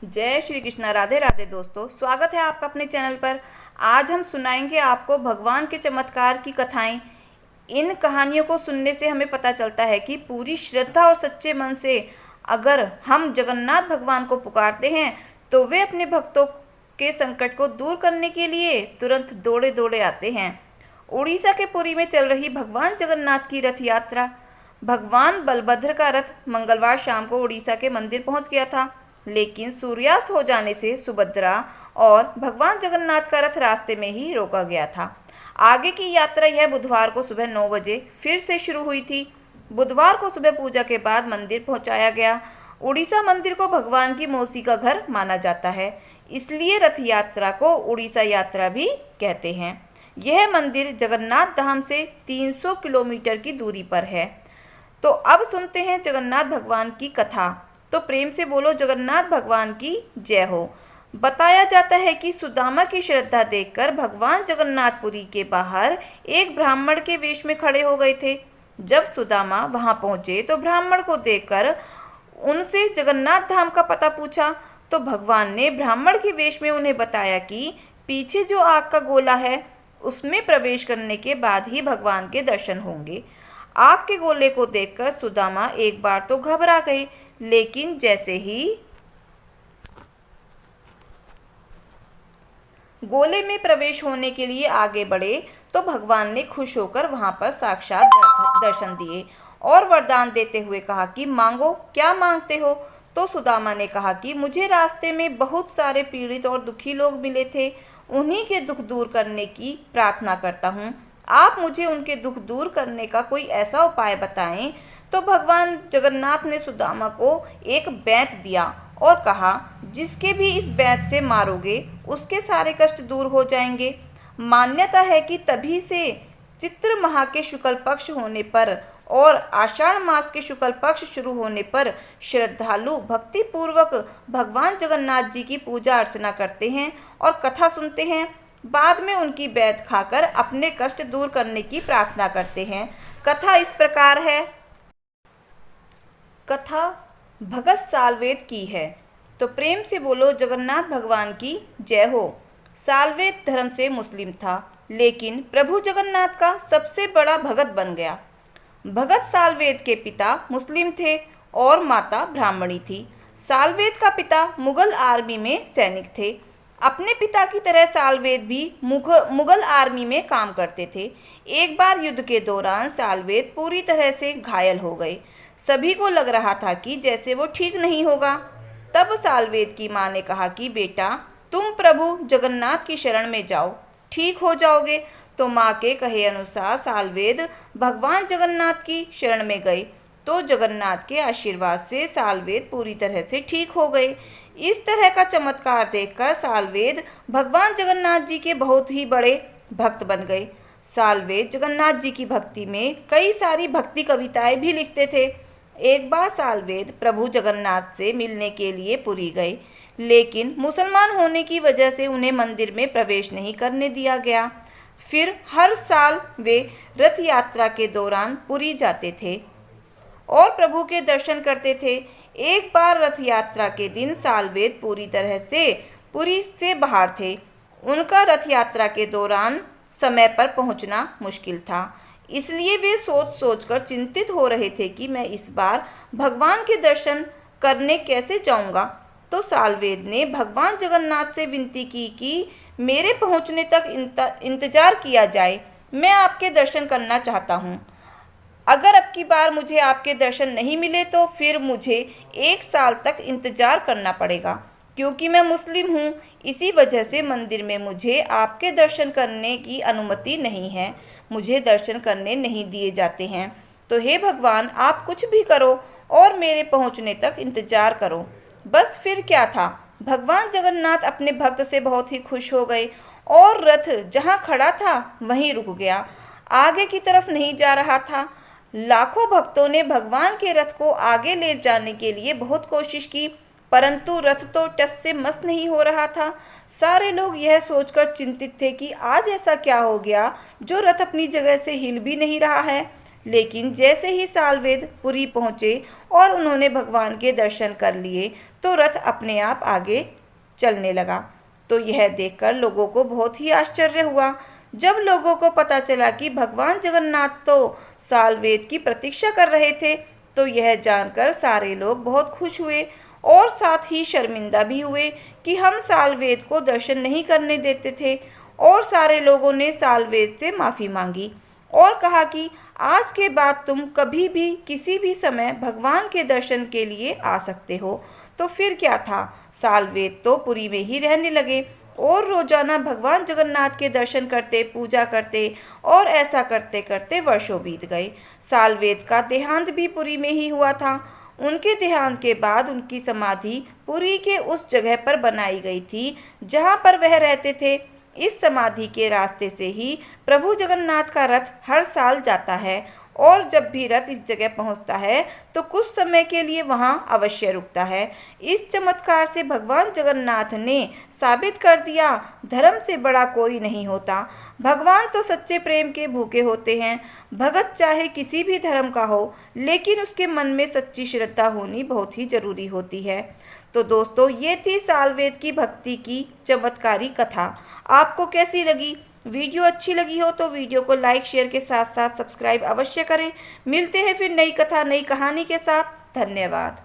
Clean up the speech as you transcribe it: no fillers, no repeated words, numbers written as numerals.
जय श्री कृष्णा। राधे राधे दोस्तों, स्वागत है आपका अपने चैनल पर। आज हम सुनाएंगे आपको भगवान के चमत्कार की कथाएं। इन कहानियों को सुनने से हमें पता चलता है कि पूरी श्रद्धा और सच्चे मन से अगर हम जगन्नाथ भगवान को पुकारते हैं तो वे अपने भक्तों के संकट को दूर करने के लिए तुरंत दौड़े दौड़े आते हैं। उड़ीसा के पुरी में चल रही भगवान जगन्नाथ की रथ यात्रा। भगवान बलभद्र का रथ मंगलवार शाम को उड़ीसा के मंदिर पहुंच गया था, लेकिन सूर्यास्त हो जाने से सुभद्रा और भगवान जगन्नाथ का रथ रास्ते में ही रोका गया था। आगे की यात्रा यह बुधवार को सुबह 9 बजे फिर से शुरू हुई थी। बुधवार को सुबह पूजा के बाद मंदिर पहुंचाया गया। उड़ीसा मंदिर को भगवान की मौसी का घर माना जाता है, इसलिए रथ यात्रा को उड़ीसा यात्रा भी कहते हैं। यह मंदिर जगन्नाथ धाम से 300 किलोमीटर की दूरी पर है। तो अब सुनते हैं जगन्नाथ भगवान की कथा। तो प्रेम से बोलो जगन्नाथ भगवान की जय हो। बताया जाता है कि सुदामा की श्रद्धा देखकर भगवान जगन्नाथपुरी के बाहर एक ब्राह्मण के वेश में खड़े हो गए थे। जब सुदामा वहां पहुंचे तो ब्राह्मण को देखकर उनसे जगन्नाथ धाम का पता पूछा, तो भगवान ने ब्राह्मण के वेश में उन्हें बताया कि पीछे जो आग का गोला है उसमें प्रवेश करने के बाद ही भगवान के दर्शन होंगे। आग के गोले को देखकर सुदामा एक बार तो घबरा गए, लेकिन जैसे ही गोले में प्रवेश होने के लिए आगे बढ़े तो भगवान ने खुश होकर वहां पर साक्षात दर्शन दिए और वरदान देते हुए कहा कि मांगो, क्या मांगते हो। तो सुदामा ने कहा कि मुझे रास्ते में बहुत सारे पीड़ित और दुखी लोग मिले थे, उन्हीं के दुख दूर करने की प्रार्थना करता हूँ। आप मुझे उनके दुख दूर करने का कोई ऐसा उपाय बताएं। तो भगवान जगन्नाथ ने सुदामा को एक बेंत दिया और कहा, जिसके भी इस बेंत से मारोगे उसके सारे कष्ट दूर हो जाएंगे। मान्यता है कि तभी से चित्र माह के शुक्ल पक्ष होने पर और आषाढ़ मास के शुक्ल पक्ष शुरू होने पर श्रद्धालु भक्ति पूर्वक भगवान जगन्नाथ जी की पूजा अर्चना करते हैं और कथा सुनते हैं। बाद में उनकी बेंत खाकर अपने कष्ट दूर करने की प्रार्थना करते हैं। कथा इस प्रकार है। कथा भगत सालवेद की है। तो प्रेम से बोलो जगन्नाथ भगवान की जय हो। सालवेद धर्म से मुस्लिम था, लेकिन प्रभु जगन्नाथ का सबसे बड़ा भगत बन गया। भगत सालवेद के पिता मुस्लिम थे और माता ब्राह्मणी थी। सालवेद का पिता मुगल आर्मी में सैनिक थे। अपने पिता की तरह सालवेद भी मुगल आर्मी में काम करते थे। एक बार युद्ध के दौरान सालवेद पूरी तरह से घायल हो गए। सभी को लग रहा था कि जैसे वो ठीक नहीं होगा। तब सालवेद की माँ ने कहा कि बेटा, तुम प्रभु जगन्नाथ की शरण में जाओ, ठीक हो जाओगे। तो माँ के कहे अनुसार सालवेद भगवान जगन्नाथ की शरण में गए, तो जगन्नाथ के आशीर्वाद से सालवेद पूरी तरह से ठीक हो गए। इस तरह का चमत्कार देखकर सालवेद भगवान जगन्नाथ जी के बहुत ही बड़े भक्त बन गए। सालवेद जगन्नाथ जी की भक्ति में कई सारी भक्ति कविताएं भी लिखते थे। एक बार सालवेद प्रभु जगन्नाथ से मिलने के लिए पुरी गए, लेकिन मुसलमान होने की वजह से उन्हें मंदिर में प्रवेश नहीं करने दिया गया। फिर हर साल वे रथ यात्रा के दौरान पुरी जाते थे और प्रभु के दर्शन करते थे। एक बार रथ यात्रा के दिन सालवेद पूरी तरह से पुरी से बाहर थे। उनका रथ यात्रा के दौरान समय पर पहुंचना मुश्किल था, इसलिए वे सोच सोचकर चिंतित हो रहे थे कि मैं इस बार भगवान के दर्शन करने कैसे जाऊंगा। तो सालवेद ने भगवान जगन्नाथ से विनती की कि मेरे पहुंचने तक इंतजार किया जाए, मैं आपके दर्शन करना चाहता हूं। अगर अब की बार मुझे आपके दर्शन नहीं मिले तो फिर मुझे 1 साल तक इंतजार करना पड़ेगा, क्योंकि मैं मुस्लिम हूँ। इसी वजह से मंदिर में मुझे आपके दर्शन करने की अनुमति नहीं है, मुझे दर्शन करने नहीं दिए जाते हैं। तो हे भगवान, आप कुछ भी करो और मेरे पहुँचने तक इंतजार करो। बस फिर क्या था, भगवान जगन्नाथ अपने भक्त से बहुत ही खुश हो गए और रथ जहाँ खड़ा था वहीं रुक गया, आगे की तरफ नहीं जा रहा था। लाखों भक्तों ने भगवान के रथ को आगे ले जाने के लिए बहुत कोशिश की, परंतु रथ तो टस से मस नहीं हो रहा था। सारे लोग यह सोचकर चिंतित थे कि आज ऐसा क्या हो गया जो रथ अपनी जगह से हिल भी नहीं रहा है। लेकिन जैसे ही सालवेद पुरी पहुँचे और उन्होंने भगवान के दर्शन कर लिए तो रथ अपने आप आगे चलने लगा। तो यह देखकर लोगों को बहुत ही आश्चर्य हुआ। जब लोगों को पता चला कि भगवान जगन्नाथ तो सालवेद की प्रतीक्षा कर रहे थे, तो यह जानकर सारे लोग बहुत खुश हुए और साथ ही शर्मिंदा भी हुए कि हम सालवेद को दर्शन नहीं करने देते थे। और सारे लोगों ने सालवेद से माफ़ी मांगी और कहा कि आज के बाद तुम कभी भी किसी भी समय भगवान के दर्शन के लिए आ सकते हो। तो फिर क्या था, सालवेद तो पुरी में ही रहने लगे और रोजाना भगवान जगन्नाथ के दर्शन करते, पूजा करते और ऐसा करते करते वर्षों बीत गए। सालवेद का देहांत भी पुरी में ही हुआ था। उनके देहांत के बाद उनकी समाधि पुरी के उस जगह पर बनाई गई थी जहाँ पर वह रहते थे। इस समाधि के रास्ते से ही प्रभु जगन्नाथ का रथ हर साल जाता है और जब भी रथ इस जगह पहुंचता है तो कुछ समय के लिए वहां अवश्य रुकता है। इस चमत्कार से भगवान जगन्नाथ ने साबित कर दिया, धर्म से बड़ा कोई नहीं होता। भगवान तो सच्चे प्रेम के भूखे होते हैं। भगत चाहे किसी भी धर्म का हो, लेकिन उसके मन में सच्ची श्रद्धा होनी बहुत ही जरूरी होती है। तो दोस्तों, ये थी सालवेद की भक्ति की चमत्कारी कथा। आपको कैसी लगी? वीडियो अच्छी लगी हो तो वीडियो को लाइक शेयर के साथ साथ सब्सक्राइब अवश्य करें। मिलते हैं फिर नई कथा नई कहानी के साथ। धन्यवाद।